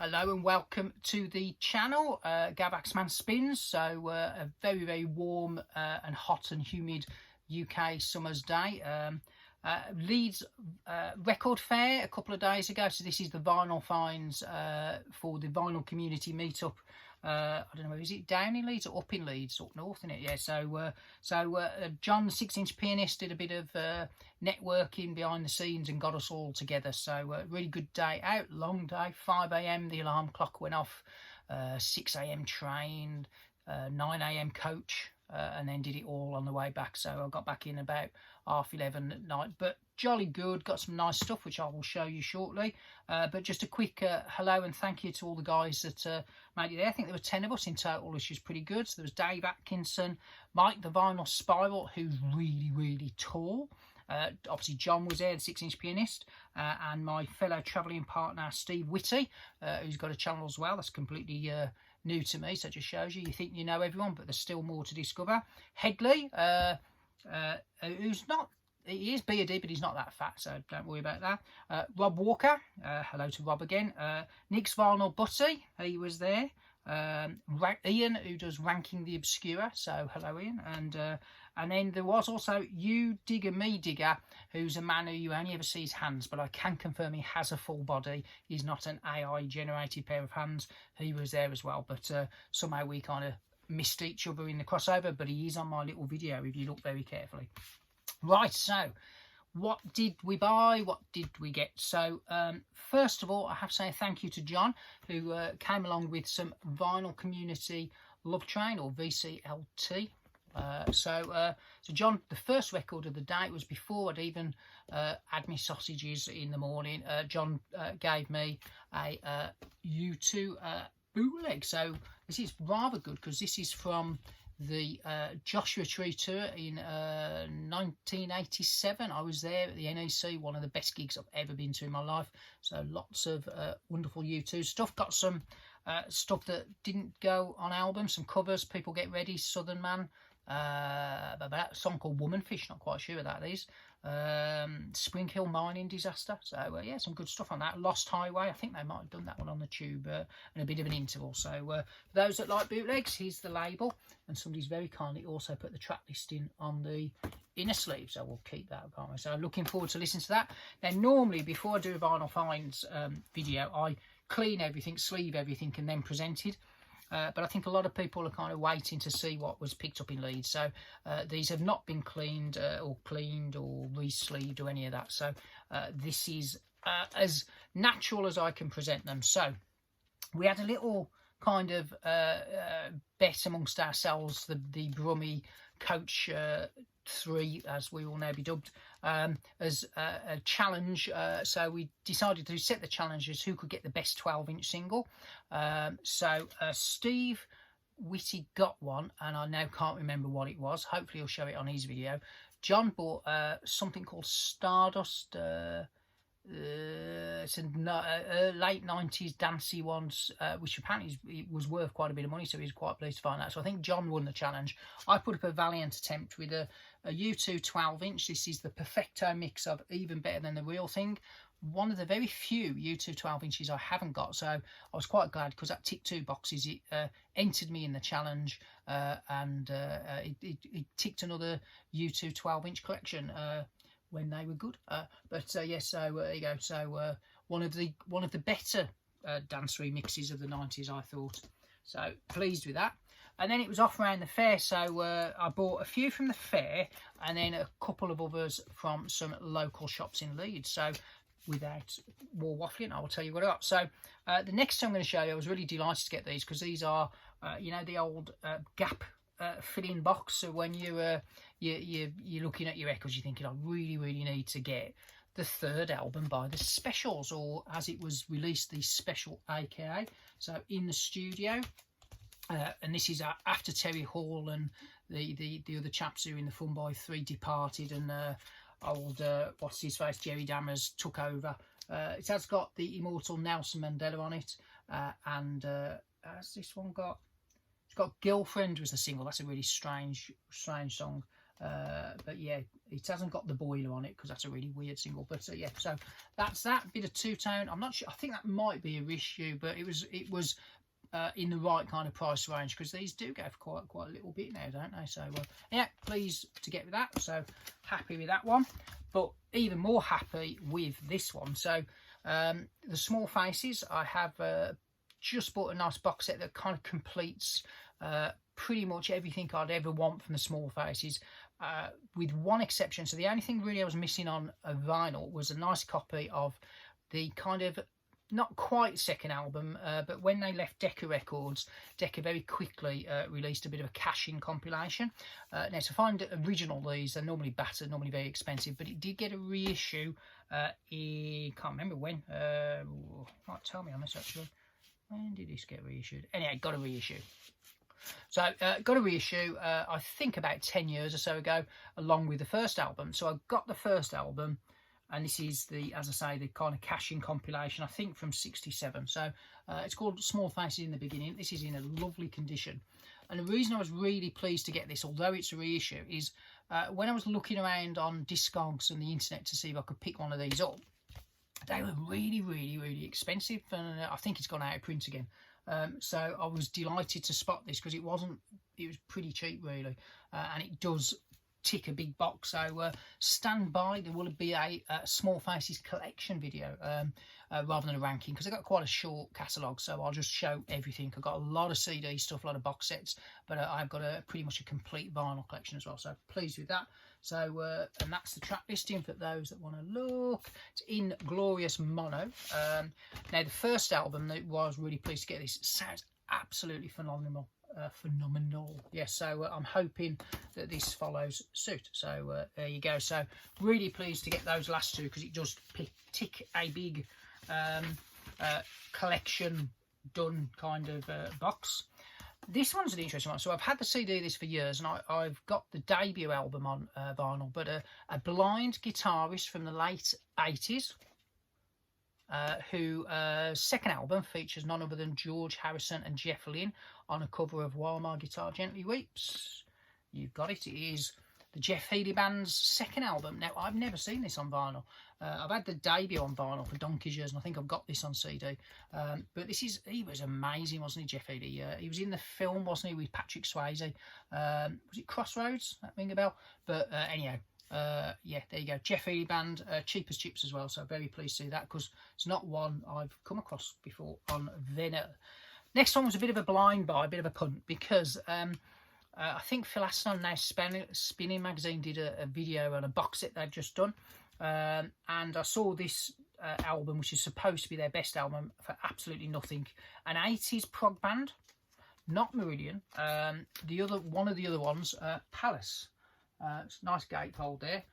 Hello and welcome to the channel, Gavaxman Spins. So a very warm and hot and humid UK summer's day. Leeds record fair a couple of days ago. So this is the vinyl finds for the vinyl community meetup. I don't know, is it down in Leeds or up in Leeds? Up north, isn't it? Yeah, so John, the 6-inch pianist, did a bit of networking behind the scenes and got us all together. So really good day out, long day, 5 AM, the alarm clock went off, 6 AM train, 9 AM coach, and then did it all on the way back. So I got back in about 11:30 at night, but jolly good. Got some nice stuff which I will show you shortly, but just a quick hello and thank you to all the guys that made it there. I think there were 10 of us in total, which is pretty good. So there was Dave Atkinson, Mike the Vinyl Spiral, who's really tall, obviously John was there, the 6-inch pianist, and my fellow travelling partner Steve Whitty, who's got a channel as well that's completely new to me. So it just shows you think you know everyone, but there's still more to discover. Headley, who's not, he is bearded, but he's not that fat, so don't worry about that. Rob Walker, hello to Rob again. Nick's Vinyl Butty, he was there. Ian, who does Ranking the Obscure, so hello Ian. And then there was also You Digger Me Digger, who's a man who you only ever see his hands, but I can confirm he has a full body. He's not an AI generated pair of hands. He was there as well, but somehow we kind of missed each other in the crossover, but he is on my little video if you look very carefully. Right, so what did we buy? What did we get? So first of all, I have to say thank you to John, who came along with some Vinyl Community Love Train, or VCLT. So John, the first record of the day, was before I'd even had my sausages in the morning. John gave me a U2 bootleg. So this is rather good because this is from the Joshua Tree tour in 1987. I was there at the NEC, one of the best gigs I've ever been to in my life. So lots of wonderful U2 stuff. Got some stuff that didn't go on album, some covers, People Get Ready, Southern Man, a song called Womanfish, not quite sure what that is. Spring Hill mining disaster. So yeah, some good stuff on that. Lost Highway, I think they might have done that one on the tube, and a bit of an interval. So for those that like bootlegs, here's the label, and somebody's very kindly also put the track listing on the inner sleeve, so we'll keep that, can't we? So looking forward to listening to that. Then normally before I do a vinyl finds video, I clean everything, sleeve everything, and then present it. But I think a lot of people are kind of waiting to see what was picked up in Leeds. So these have not been cleaned or re-sleeved or any of that. So this is as natural as I can present them. So we had a little kind of bet amongst ourselves, the Brummy Coach 3, as we will now be dubbed, as a challenge. So we decided to set the challenge as who could get the best 12-inch single. So Steve Whitty got one, and I now can't remember what it was. Hopefully he'll show it on his video. John bought something called Stardust. It's a late 90s dancey ones, which apparently it was worth quite a bit of money, so he was quite pleased to find that. So I think John won the challenge. I put up a valiant attempt with a U2 12-inch. This is the perfecto mix of Even Better Than the Real Thing. One of the very few U2 12-inches I haven't got, so I was quite glad because that ticked 2 boxes. It entered me in the challenge, and it ticked another U2 12-inch collection when they were good. Yes, so there you go. So one of the better dance remixes of the 90s, I thought. So pleased with that. And then it was off around the fair, so I bought a few from the fair and then a couple of others from some local shops in Leeds. So without more waffling, I will tell you what I got. So the next thing I'm going to show you, I was really delighted to get these because these are, you know, the old Gap fill-in box. So when you're looking at your records, you're thinking, I really need to get the third album by the Specials, or as it was released, the Special AKA. So In the Studio. And this is after Terry Hall and the other chaps who in the Fun Boy 3 departed, and old what's his face, Jerry Dammers, took over. It has got the immortal Nelson Mandela on it, and has this one got? It's got Girlfriend was the single. That's a really strange song. But yeah, it hasn't got the boiler on it because that's a really weird single. But yeah, so that's that bit of two-tone. I'm not sure. I think that might be a reissue, but it was in the right kind of price range, because these do go for quite a little bit now, don't they? So yeah, pleased to get with that. So happy with that one, but even more happy with this one. So the small faces, I have just bought a nice box set that kind of completes pretty much everything I'd ever want from the small faces, with one exception. So the only thing really I was missing on a vinyl was a nice copy of the kind of, not quite second album, but when they left Decca Records, Decca very quickly released a bit of a cash-in compilation. Now, to find original these, they're normally battered, normally very expensive, but it did get a reissue. Can't remember when. Might tell me on this actually. When did this get reissued? Anyway, got a reissue. So got a reissue, I think about 10 years or so ago, along with the first album. So I got the first album, and this is the, as I say, the kind of cash-in compilation, I think from '67. So it's called Small Faces in the Beginning. This is in a lovely condition. And the reason I was really pleased to get this, although it's a reissue, is when I was looking around on Discogs and the internet to see if I could pick one of these up, they were really, really, really expensive. And I think it's gone out of print again. So I was delighted to spot this, because it was pretty cheap really, and it does tick a big box. So stand by, there will be a Small Faces collection video rather than a ranking, because I've got quite a short catalogue, so I'll just show everything. I've got a lot of CD stuff, a lot of box sets, but I've got pretty much a complete vinyl collection as well, so pleased with that. So and that's the track listing for those that want to look. It's in glorious mono. Now the first album that was really pleased to get, this sounds absolutely phenomenal. Yes, so I'm hoping that this follows suit. So there you go. So really pleased to get those last two, because it does tick a big collection done kind of box. This one's an interesting one. So I've had the CD of this for years, and I've got the debut album on vinyl, but a blind guitarist from the late 80s, who second album features none other than George Harrison and Jeff Lynne on a cover of While My Guitar Gently Weeps. You've got it. It is the Jeff Healey Band's second album. Now, I've never seen this on vinyl. I've had the debut on vinyl for donkey's years, and I think I've got this on CD. But he was amazing, wasn't he, Jeff Healey? He was in the film, wasn't he, with Patrick Swayze? Was it Crossroads? That ring a bell? But anyhow, yeah, there you go. Jeff Healey Band, cheap as chips as well, so very pleased to see that, because it's not one I've come across before on vinyl. Next one was a bit of a blind buy, a bit of a punt, because I think Phil Aston, now Spinning Magazine, did a video on a box set they've just done, and I saw this album, which is supposed to be their best album, for absolutely nothing. An 80s prog band, not Meridian. One of the other ones, Palace. It's a nice gatefold there,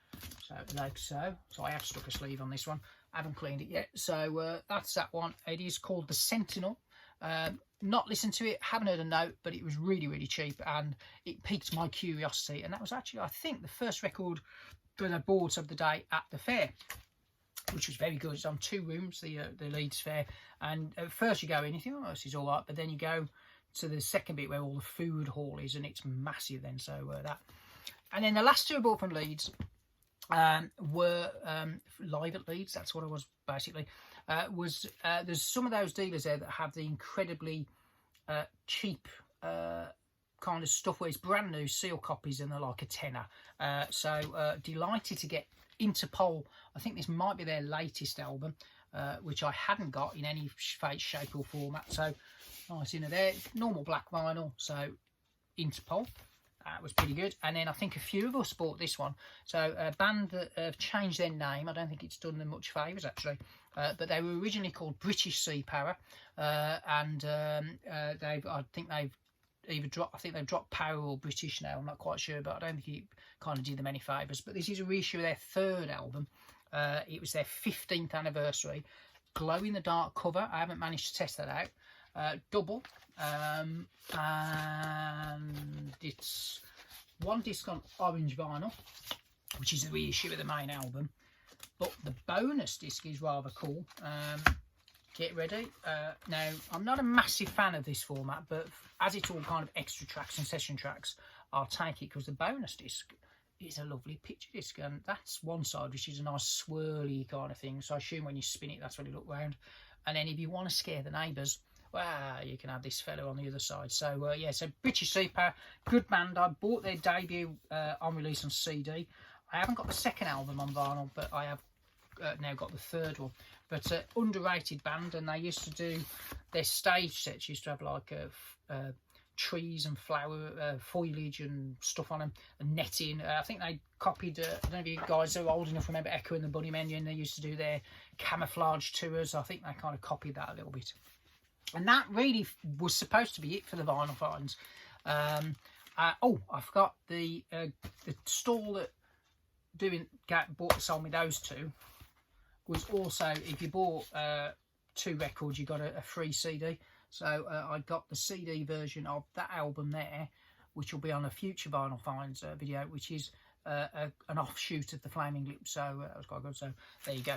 so like so. So I have stuck a sleeve on this one. I haven't cleaned it yet. So that's that one. It is called the Sentinel. Not listened to it, haven't heard a note, but it was really, really cheap, and it piqued my curiosity. And that was actually, I think, the first record that I bought of the day at the fair, which was very good. It's on 2 rooms, the Leeds fair. And at first you go in, you think, oh, this is all right, but then you go to the second bit where all the food hall is, and it's massive then. So that. And then the last 2 I bought from Leeds were live at Leeds. That's what I was basically. There's some of those dealers there that have the incredibly cheap kind of stuff where it's brand new seal copies and they're like a tenner. So delighted to get Interpol. I think this might be their latest album, which I hadn't got in any shape or format. So nice in there. Normal black vinyl. So Interpol. Was pretty good. And then I think a few of us bought this one. So a band that have changed their name. I don't think it's done them much favours actually, but they were originally called British Sea Power, and I think they've dropped Power or British now. I'm not quite sure, but I don't think it kind of did them any favours. But this is a reissue of their 3rd album. It was their 15th anniversary. Glow in the dark cover. I haven't managed to test that out. Double. And it's 1 disc on orange vinyl, which is the reissue of the main album, but the bonus disc is rather cool. Get ready. Now, I'm not a massive fan of this format, but as it's all kind of extra tracks and session tracks, I'll take it, because the bonus disc it's a lovely picture disc, and that's one side, which is a nice swirly kind of thing. So I assume when you spin it, that's when you look round. And then if you want to scare the neighbours, well, you can have this fellow on the other side. So yeah, so British Super, good band. I bought their debut on release on CD. I haven't got the second album on vinyl, but I have now got the third one. But underrated band, and they used to do their stage sets. Used to have like trees and flower foliage and stuff on them, and netting. I think they copied. I don't know if you guys are old enough to remember Echo and the Bunnymen, and they used to do their camouflage tours. I think they kind of copied that a little bit. And that really was supposed to be it for the vinyl finds. Oh, I forgot the stall that sold me those two was also, if you bought 2 records, you got a free CD. So I got the CD version of that album there, which will be on a future vinyl finds video, which is an offshoot of the Flaming Lips. So that was quite good. So there you go.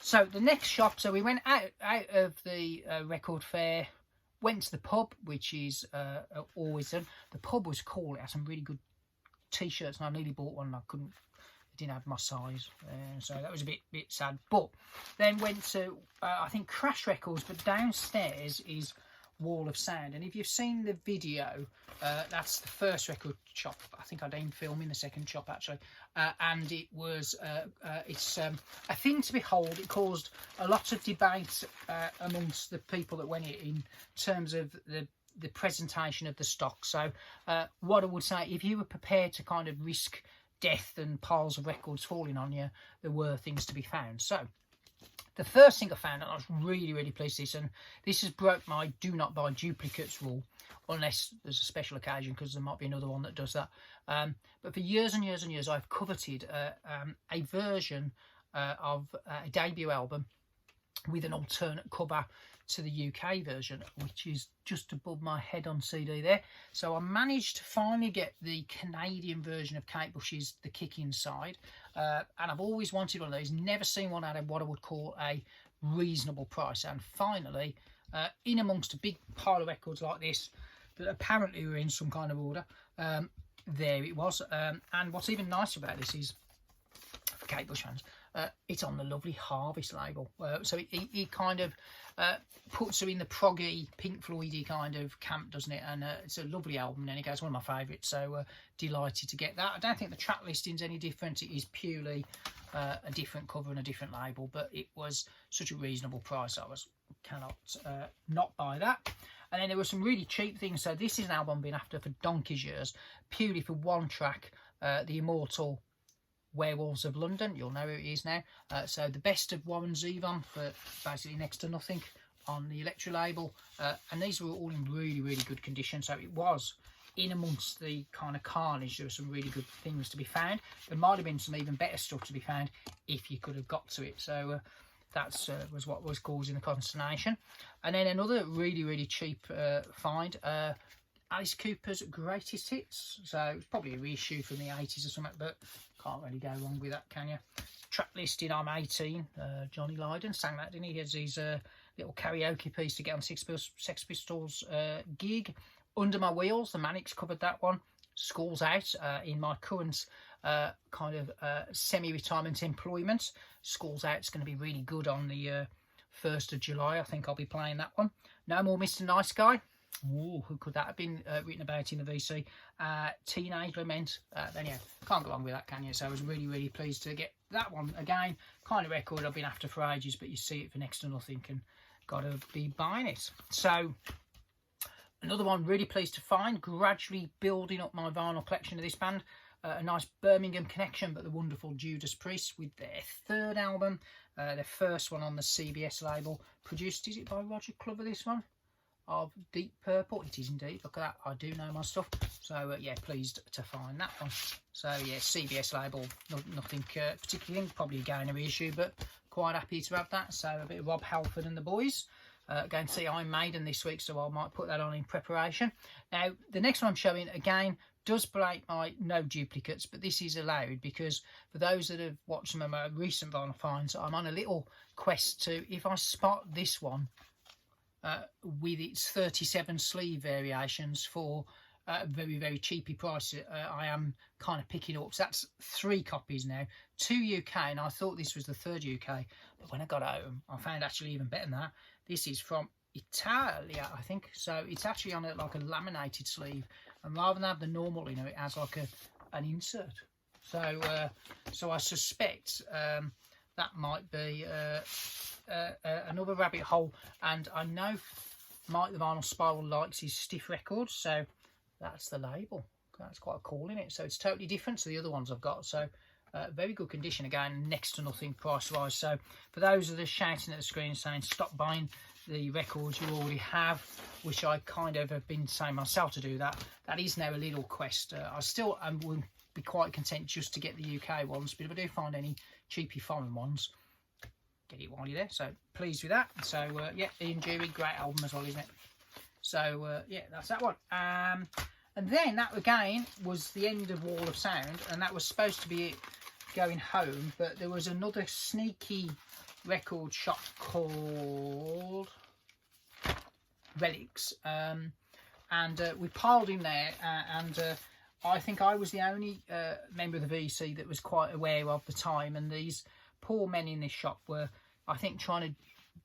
So the next shop, so we went out of the record fair, went to the pub, which is always done. The pub was cool. It had some really good t-shirts, and I nearly bought one, and I didn't have my size, so that was a bit sad. But then went to I think Crash Records, but downstairs is Wall of Sound. And if you've seen the video, that's the first record shop. I think I didn't film in the second shop actually, and it was it's a thing to behold. It caused a lot of debate amongst the people that went in terms of the presentation of the stock. So what I would say, if you were prepared to kind of risk death and piles of records falling on you, there were things to be found. So the first thing I found, and I was really pleased with this, and this has broke my do not buy duplicates rule unless there's a special occasion, because there might be another one that does that. But for years and years and years, I've coveted a version of a debut album with an alternate cover to the UK version, which is just above my head on CD there. So I managed to finally get the Canadian version of Kate Bush's The Kick Inside, and I've always wanted one of those, never seen one at what I would call a reasonable price. And finally, in amongst a big pile of records like this that apparently were in some kind of order, there it was. And what's even nicer about this is, for Kate Bush fans, it's on the lovely Harvest label. So it kind of puts her in the proggy, Pink Floydy kind of camp, doesn't it? And it's a lovely album, and it's one of my favourites. So delighted to get that. I don't think the track listing's any different. It is purely a different cover and a different label, but it was such a reasonable price. I cannot not buy that. And then there were some really cheap things. So this is an album I've been after for donkey's years, purely for one track, the immortal Werewolves of London. You'll know who it is now. So the best of Warren Zevon for basically next to nothing on the Electra label, and these were all in really good condition. So it was in amongst the kind of carnage. There were some really good things to be found. There might have been some even better stuff to be found if you could have got to it. So that's was what was causing the consternation. And then another really cheap find, Alice Cooper's Greatest Hits. So it's probably a reissue from the 80s or something, but can't really go wrong with that, can you? Track listing, I'm 18. Johnny Lydon sang that, didn't he? He has his little karaoke piece to get on Sex Pistols gig. Under My Wheels, the Manics covered that one. School's Out, in my current kind of semi-retirement employment. School's Out's going to be really good on the 1st of July. I think I'll be playing that one. No More Mr. Nice Guy. Ooh, who could that have been written about in the VC? Teenage Lament. Then yeah, can't go wrong with that, can you? So I was really pleased to get that one. Again, kind of record I've been after for ages, but you see it for next to nothing and got to be buying it. So another one really pleased to find, gradually building up my vinyl collection of this band. A nice Birmingham connection, but the wonderful Judas Priest with their third album, their first one on the CBS label. Produced, is it by Roger Glover, this one? Of Deep Purple. It is indeed. Look at that, I do know my stuff. So yeah, pleased to find that one. So yeah, CBS label, nothing particularly, probably again a reissue, but quite happy to have that. So a bit of Rob Halford and the boys. Going to see Iron Maiden this week, so I might put that on in preparation. Now the next one I'm showing, again, does break my no duplicates, but this is allowed because for those that have watched some of my recent vinyl finds, I'm on a little quest to, if I spot this one with its 37 sleeve variations for very, very cheapy price. I am kind of picking up. So that's 3 copies now, 2 UK, and I thought this was the 3rd UK, but when I got home I found actually even better than that. This is from Italia, I think. So it's actually on like a laminated sleeve, and rather than have the normal, you know, it has like an insert. So so I suspect that might be another rabbit hole. And I know Mike the Vinyl Spiral likes his stiff records, so that's the label. That's quite cool, isn't it? So it's totally different to the other ones I've got. So very good condition, again, next to nothing price wise. So for those that are shouting at the screen saying stop buying the records you already have, which I kind of have been saying myself to do, that is now a little quest. I still will be quite content just to get the UK ones, but if I do find any cheapy foreign ones, get it while you're there. So pleased with that. So yeah, Ian Jury, great album as well, isn't it? So yeah, that's that one. And then that again was the end of Wall of Sound, and that was supposed to be it going home, but there was another sneaky record shop called Relics, and we piled in there, and I think I was the only member of the VC that was quite aware of the time, and these poor men in this shop were, I think, trying to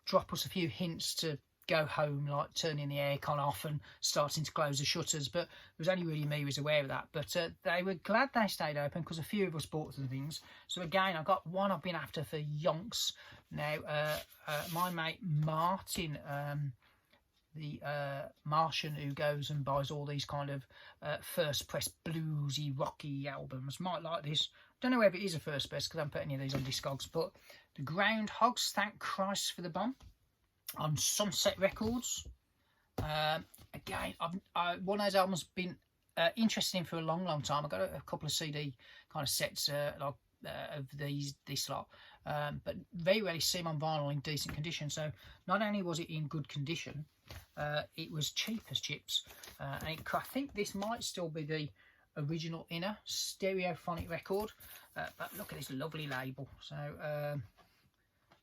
drop us a few hints to go home, like turning the aircon off and starting to close the shutters, but it was only really me who was aware of that. But they were glad they stayed open, because a few of us bought some things. So again, I got one I've been after for yonks now. My mate Martin, the Martian, who goes and buys all these kind of first press bluesy rocky albums, might like this. Don't know whether it is a first press because I haven't put any of these on Discogs, but the Groundhogs, Thank Christ for the Bomb, on Sunset Records. Again, one of those albums been interesting for a long time. I've got a couple of CD kind of sets of this lot, but very rarely see them on vinyl in decent condition. So not only was it in good condition, it was cheap as chips, and I think this might still be the original Inner stereophonic record, but look at this lovely label. So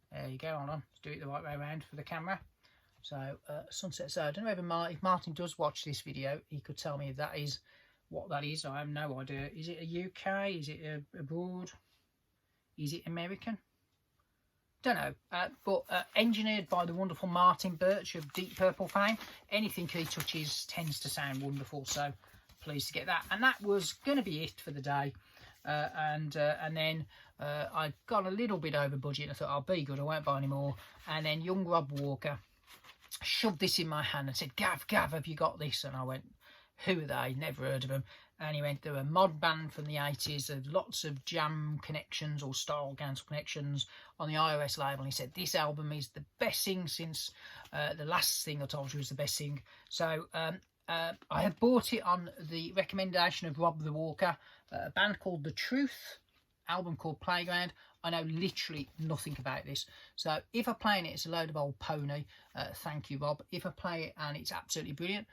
there you go. Hold on, let's do it the right way around for the camera. So Sunset. So I don't know if Martin does watch this video, he could tell me if that is what that is. I have no idea. Is it a UK? Is it abroad? Is it American? Don't know. But engineered by the wonderful Martin Birch of Deep Purple fame. Anything he touches tends to sound wonderful. So pleased to get that. And that was going to be it for the day. And then I got a little bit over budget. I thought, I'll be good, I won't buy any more. And then young Rob Walker shoved this in my hand and said, Gav, have you got this? And I went, who are they? Never heard of them. And he went, they're a mod band from the 80s. There's lots of jam connections or style dance connections on the iOS label. And he said, this album is the best thing since the last thing I told you was the best thing. So I have bought it on the recommendation of Rob the Walker, a band called The Truth, album called Playground. I know literally nothing about this. So if I play it, it's a load of old pony. Thank you, Rob. If I play it and it's absolutely brilliant,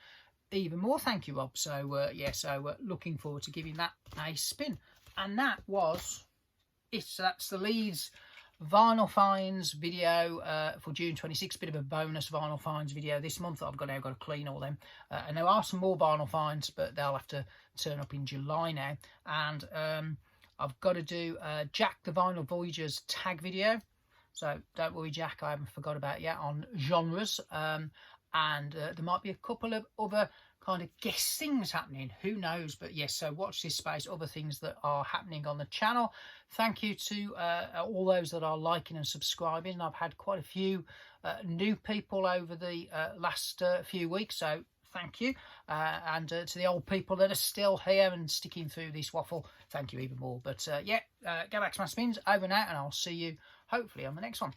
even more thank you, Rob. So yeah, so looking forward to giving that a spin. And that was it. So that's the Leeds Vinyl Finds video for June 26th. Bit of a bonus Vinyl Finds video this month. I've got to clean all them, and there are some more Vinyl Finds, but they'll have to turn up in July now. And I've got to do Jack the Vinyl Voyager's tag video. So don't worry, Jack, I haven't forgot about you on genres. And there might be a couple of other kind of guest things happening, who knows. But yes, so watch this space, other things that are happening on the channel. Thank you to all those that are liking and subscribing. I've had quite a few new people over the last few weeks, so thank you. And to the old people that are still here and sticking through this waffle, thank you even more. But yeah, go back to my spins, over and out, and I'll see you hopefully on the next one.